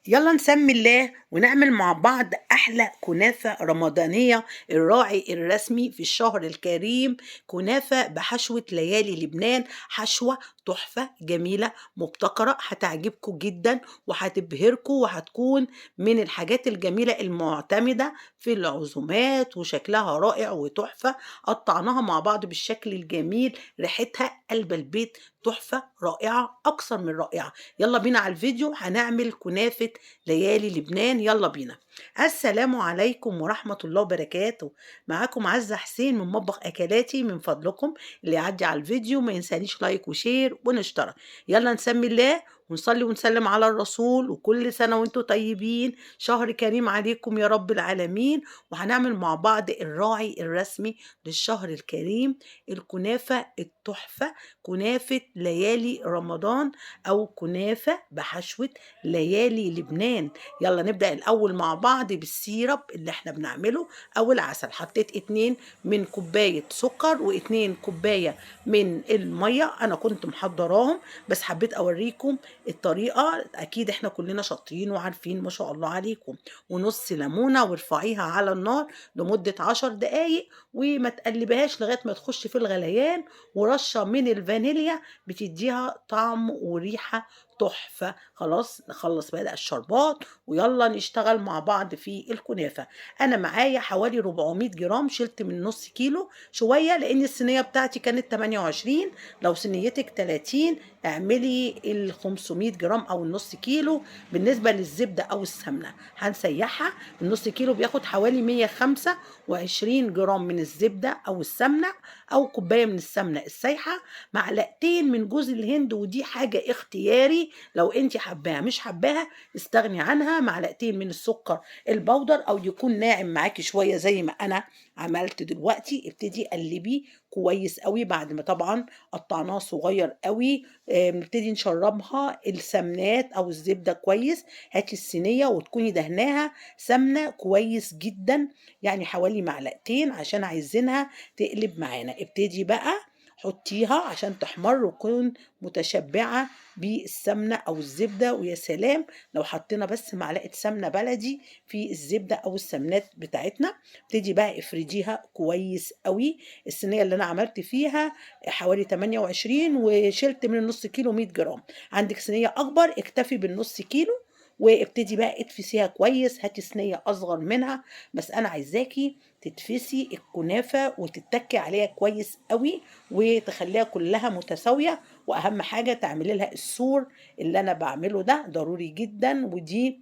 يلا نسمي الله ونعمل مع بعض أحلى كنافة رمضانية. الراعي الرسمي في الشهر الكريم كنافة بحشوة ليالي لبنان. حشوة تحفة جميلة مبتكرة هتعجبكم جدا وهتبهركم، وهتكون من الحاجات الجميلة المعتمدة في العزومات، وشكلها رائع وتحفة. قطعناها مع بعض بالشكل الجميل، ريحتها قلب البيت، تحفة رائعة أكثر من رائعة. يلا بينا على الفيديو، هنعمل كنافة ليالي لبنان. يلا بينا. السلام عليكم ورحمة الله وبركاته. معاكم عزة حسين من مطبخ أكلاتي. من فضلكم اللي يعدي على الفيديو ما ينسانيش لايك وشير ونشترك. يلا نسمي الله ونصلي ونسلم على الرسول، وكل سنة وانتم طيبين. شهر كريم عليكم يا رب العالمين. وهنعمل مع بعض الراعي الرسمي للشهر الكريم، الكنافة التحفة، كنافة ليالي رمضان أو كنافة بحشوة ليالي لبنان. يلا نبدأ الأول مع بعض بالسيرب اللي احنا بنعمله أو العسل. حطيت 2 من كوباية سكر و2 كوباية من المية، أنا كنت محضراهم بس حبيت أوريكم الطريقة. أكيد احنا كلنا شاطرين وعارفين ما شاء الله عليكم. ونص ليمونة وارفعيها على النار لمدة 10 دقايق، وما تقلبهاش لغاية ما تخش في الغليان. ورشة من الفانيليا بتديها طعم وريحة تحفة. خلاص نخلص بقى الشربات ويلا نشتغل مع بعض في الكنافة. انا معايا حوالي 400 جرام، شلت من نص كيلو شوية لان الصينية بتاعتي كانت 28. لو صينيتك 30 اعملي ال 500 جرام او النص كيلو. بالنسبة للزبدة او السمنة هنسيحها. النص كيلو بياخد حوالي 125 جرام من الزبدة او السمنة، او كوباية من السمنة السايحة، معلقتين من جوز الهند، ودي حاجة اختياري لو انت حباها. مش حباها استغني عنها. معلقتين من السكر البودر او يكون ناعم معاكي شوية زي ما انا عملت دلوقتي. ابتدي قلبيه كويس قوي بعد ما طبعا قطعناه صغير قوي. نبتدي نشربها السمنات او الزبدة كويس. هاتي الصينية وتكوني دهناها سمنة كويس جدا، يعني حوالي معلقتين عشان عايزينها تقلب معانا. ابتدي بقى حطيها عشان تحمر وتكون متشبعة بالسمنة أو الزبدة. ويا سلام لو حطينا بس معلقة سمنة بلدي في الزبدة أو السمنات بتاعتنا. ابتدي بقى افرديها كويس قوي. الصينية اللي أنا عملت فيها حوالي 28 وشلت من النص كيلو 100 جرام. عندك صينية أكبر اكتفي بالنص كيلو. وابتدي بقى اتفسيها كويس. هاتي صينية أصغر منها، بس أنا عايزاكي تتفسي الكنافة وتتكي عليها كويس قوي وتخليها كلها متساوية. واهم حاجة تعملي لها السور اللي انا بعمله ده ضروري جدا، ودي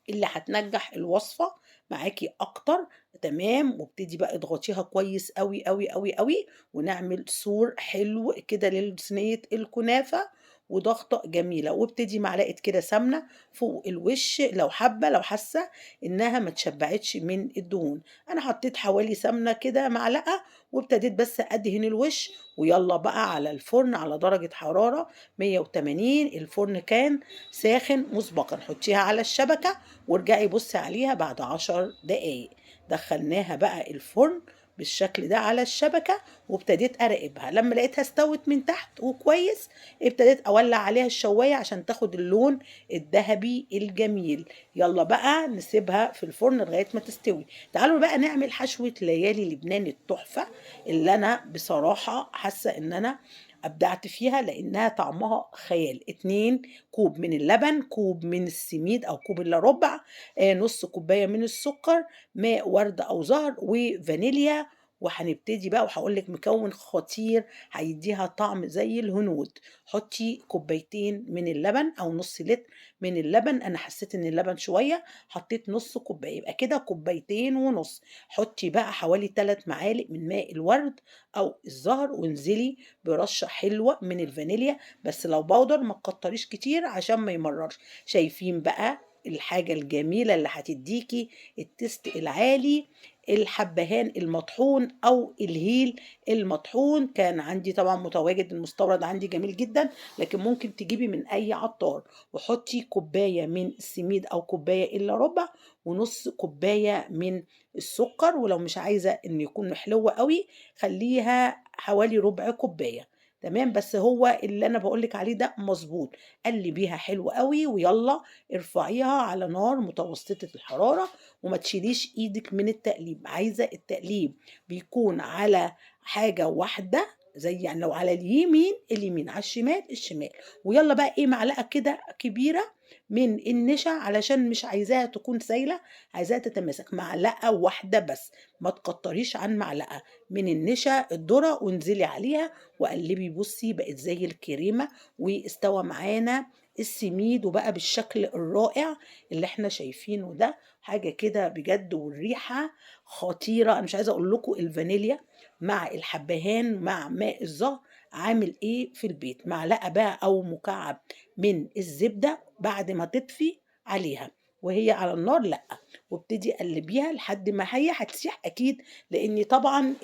اللي هتنجح الوصفة معاكي اكتر. تمام. وابتدي بقى اضغطيها كويس قوي قوي قوي قوي، ونعمل سور حلو كده لصينية الكنافة وضغطة جميلة. وابتدي معلقة كده سمنة فوق الوش لو حابة، لو حاسة انها ما تشبعتش من الدهون. انا حطيت حوالي سمنة كده معلقة، وابتديت بس ادهن الوش. ويلا بقى على الفرن على درجة حرارة 180. الفرن كان ساخن مسبقا. حطيها على الشبكة وارجعي بصي عليها بعد 10 دقايق. دخلناها بقى الفرن بالشكل ده على الشبكة، وابتديت اراقبها. لما لقيتها استوت من تحت وكويس ابتديت اولع عليها الشواية عشان تاخد اللون الذهبي الجميل. يلا بقى نسيبها في الفرن لغاية ما تستوي. تعالوا بقى نعمل حشوة ليالي لبنان التحفة اللي انا بصراحة حاسة ان انا ابدعت فيها لانها طعمها خيال. 2 كوب من اللبن، كوب من السميد او كوب الا ربع، نص كوبايه من السكر، ماء ورد او زهر، وفانيليا. وهنبتدي بقى وهقول لك مكون خطير هيديها طعم زي الهنود. حطي كوبايتين من اللبن او نص لتر من اللبن. انا حسيت ان اللبن شويه حطيت نص كوبايه، يبقى كده كوبايتين ونص. حطي بقى حوالي 3 معالق من ماء الورد او الزهر، وانزلي برشه حلوه من الفانيليا، بس لو بودر ما تكتريش كتير عشان ما يمررش. شايفين بقى الحاجة الجميلة اللي هتديكي التست العالي؟ الحبهان المطحون او الهيل المطحون. كان عندي طبعا متواجد، المستورد عندي جميل جدا، لكن ممكن تجيبي من اي عطار. وحطي كوباية من السميد او كوباية الا ربع، ونص كوباية من السكر. ولو مش عايزة ان يكون محلوة قوي خليها حوالي ربع كوباية. تمام، بس هو اللي أنا باقول لِك عليه ده مضبوط، قلّبيها حلو أوي ويالّا ارفعيها على نار متوسطة الحرارة وما تشيليش إيدِك من التقليب، عايزة التقليب بيكون على حاجة واحدة زي يعني لو على اليمين، اليمين، على الشمال، الشمال، ويالّا بقى إيه معلقة كده كبيرة من النشا علشان مش عايزاها تكون سايلة، عايزاها تتماسك، معلقة واحدة بس، ما تكتريش عن معلقة من النشا الذرة وانزلي عليها وقلبي بُصّي بقت زي الكريمة واستوى معانا السميد وبقى بالشكل الرائع اللي إحنا شايفينه ده، حاجة كده بجد والريحة خطيرة، أنا مش عايزة أقول لكم الفانيليا مع الحبهان مع ماء الزهر عامل إيه في البيت، معلقة بقى أو مكعب من الزبدة بعد ما تطفي عليها وهي على النار لأ، وابتدي قلّبيها لحد ما هي هتسيح أكيد، لإن طبعًا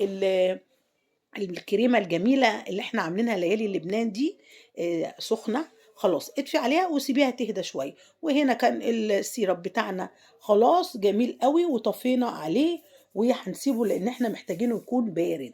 الكريمة الجميلة اللي إحنا عاملينها ليالي لبنان دي سخنة، خلاص اطفي عليها وسيبيها تهدى شوية، وهنا كان السيرب بتاعنا خلاص جميل أوي وطفينا عليه وهنسيبه لإن إحنا محتاجينه يكون بارد،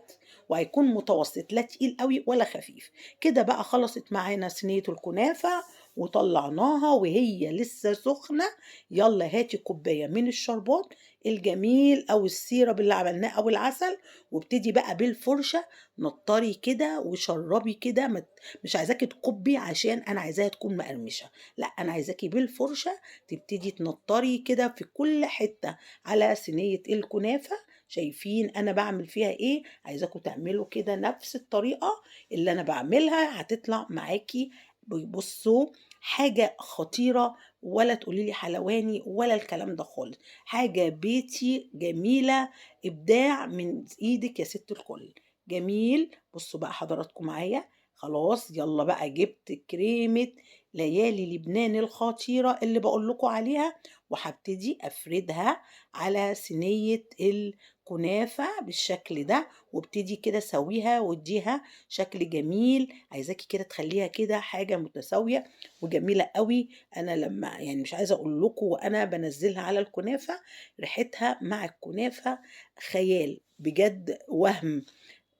وهيكون متوسط لا تقيل أوي ولا خفيف، كده بقى خلصت معانا صينية الكنافة وطلعناها وهي لسه سخنة، يالّا هاتي كوباية من الشربات الجميل أو السيرب اللي عملناه أو العسل، وابتدي بقى بالفرشة نطّري كده وشرّبي كده مش عايزاكِ تكُبّي عشان أنا عايزاها تكون مقرمشة، لأ أنا عايزاكِ بالفرشة تبتدي تنطّري كده في كل حتّة على صينية الكنافة، شايفين أنا باعمل فيها إيه، عايزاكم تعملوا كده نفس الطريقة اللي أنا باعملها هتطلع معاكِ بُصّوا حاجة خطيرة ولا تقولي لي حلواني ولا الكلام ده خالص، حاجة بيتي جميلة إبداع من إيدِك يا سِت الكل. جميل، بُصّوا بقى حضراتكم معايا، خلاص يالّا بقى جِبت كريمة ليالي لبنان الخطيرة اللي باقول لكم عليها، وهابتدي أفردها على صينية الكنافة بالشكل ده، وابتدي كده سوّيها وادّيها شكل جميل، عايزاكِ كده تخلّيها كده حاجة متساوية وجميلة أوي، أنا لمّا يعني مش عايزة أقول لكم وأنا بانزّلها على الكنافة، ريحتها مع الكنافة خيال، بجد وهم.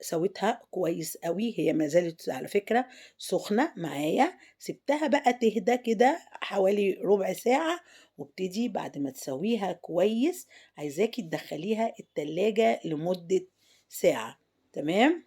سويتها كويس أوي، هي ما زالت على فكرة سخنة معايا، سِبتها بقى تهدى كده حوالي ربع ساعة، وابتدي بعد ما تسويها كويس، عايزاكِ تدخّليها التلاجة لمدة ساعة، تمام؟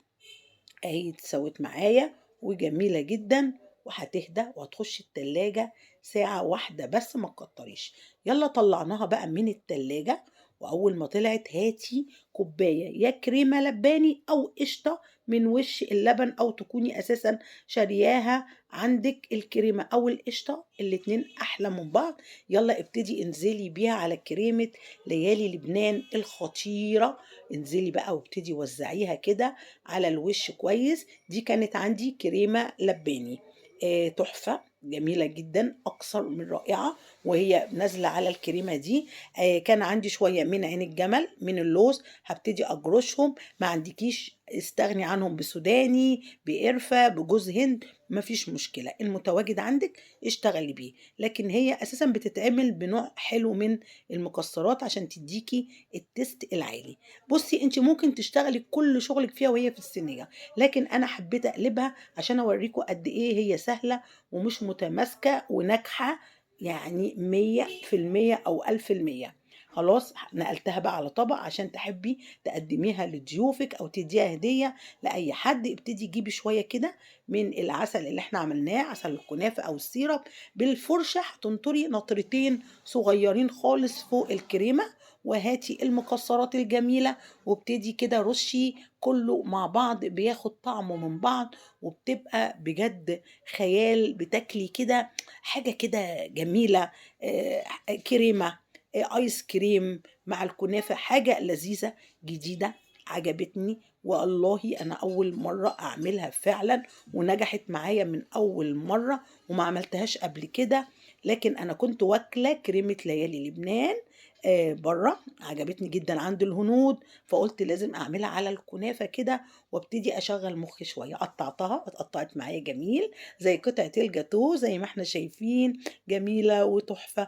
أهي اتسوِّت معايا وجميلة جدًا وهتهدى وهتخُش التلاجة ساعة واحدة بس ما تكتّريش. يالّا طلّعناها بقى من التلاجة وأول ما طلعت هاتي كوباية يا كريمة لبّاني أو قشطة من وِش اللبن أو تكوني أساسًا شارياها عندِك الكريمة أو القشطة، الاتنين أحلى من بعض. يالّا ابتدي انزلي بيها على كريمة ليالي لبنان الخطيرة، انزلي بقى وابتدي وزّعيها كده على الوش كويس، دي كانت عندي كريمة لباني تحفة جميلة جدًا أكثر من رائعة، وهي نازلة على الكريمة دي كان عندي شوية من عين الجمل، من اللوز، هابتدي أجرشهم، ما عندكيش استغني عنهم بسوداني، بقرفة، بجوز هند، ما فيش مشكلة، المتواجد عندِك اشتغلي بيه، لكن هي أساسًا بتتعمل بنوع حلو من المكسرات عشان تدّيكِ التيست العالي. بُصّي، أنتِ ممكن تشتغلي كل شغلِك فيها وهي في الصينية، لكن أنا حبيت أقلبها عشان أورّيكم قد إيه هي سهلة ومش متماسكة وناجحة يعني 100% أو 1000%. خلاص نقلتها بقى على طبق عشان تحبي تقدّميها لضيوفِك أو تدّيها هدية لأي حد، ابتدي جيبي شوية كده من العسل اللي إحنا عملناه، عسل الكنافة أو السيرب، بالفرشة هتنطري نطرتين صغيّرين خالص فوق الكريمة وهاتي المكسرات الجميلة وابتدي كده رشي كله مع بعض بياخد طعمه من بعض وبتبقى بجد خيال بتاكلي كده حاجة كده جميلة آه، كريمة آيس كريم مع الكنافة حاجة لذيذة جديدة عجبتني والله أنا أول مرة أعملها فعلا ونجحت معايا من أول مرة وما عملتهاش قبل كده لكن أنا كنت واكلة كريمة ليالي لبنان برّه، عجبتني جدًا عند الهنود، فقُلت لازم أعملها على الكنافة كده وابتدي أشغّل مُخّي شوية، قطّعتها اتقطّعت معايا جميل زي قطعة الجاتوه زي ما إحنا شايفين، جميلة وتحفة